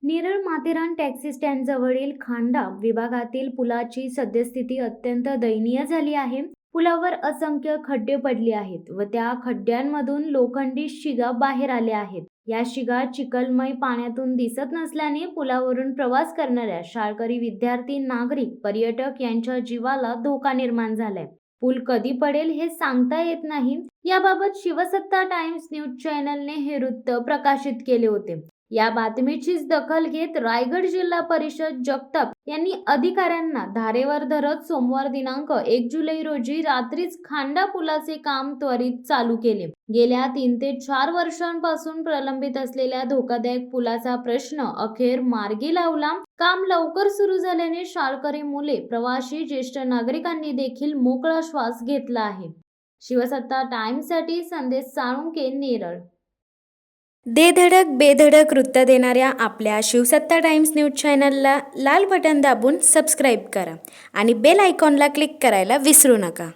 Neral Matheran taxi स्टँडजवळील खांडा विभागातील पुलाची सद्यस्थिती अत्यंत दयनीय झाली आहे. पुलावर असंख्य खड्डे पडले आहेत व त्या खड्ड्यांमधून लोखंडी शिगा बाहेर आल्या आहेत. या शिगा चिखलमय पाण्यातून दिसत नसल्याने पुलावरून प्रवास करणाऱ्या शाळकरी विद्यार्थी, नागरिक, पर्यटक यांच्या जीवाला धोका निर्माण झालाय. पूल कधी पडेल हे सांगता येत नाही. याबाबत शिवसत्ता टाइम्स न्यूज चॅनलने हे वृत्त प्रकाशित केले होते. या बातमीचीच दखल घेत रायगड जिल्हा परिषद जगताप यांनी अधिकाऱ्यांना धारेवर धरत सोमवार दिनांक 1 जुलै रोजी रात्रीच खांडा पुलाचे काम त्वरित चालू केले. गेल्या 3 ते 4 वर्षांपासून प्रलंबित असलेल्या धोकादायक पुलाचा प्रश्न अखेर मार्गी लावला. काम लवकर सुरू झाल्याने शाळकरी मुले, प्रवासी, ज्येष्ठ नागरिकांनी देखील मोकळा श्वास घेतला आहे. शिवसत्ता टाइम्ससाठी संदेश साळुंके, नेरळ. धडक बेधडक वृत्त देणाऱ्या आपल्या शिवसत्ता टाइम्स न्यूज चॅनलला लाल बटन दाबून सबस्क्राईब करा आणि बेल आयकॉनला क्लिक करायला विसरू नका.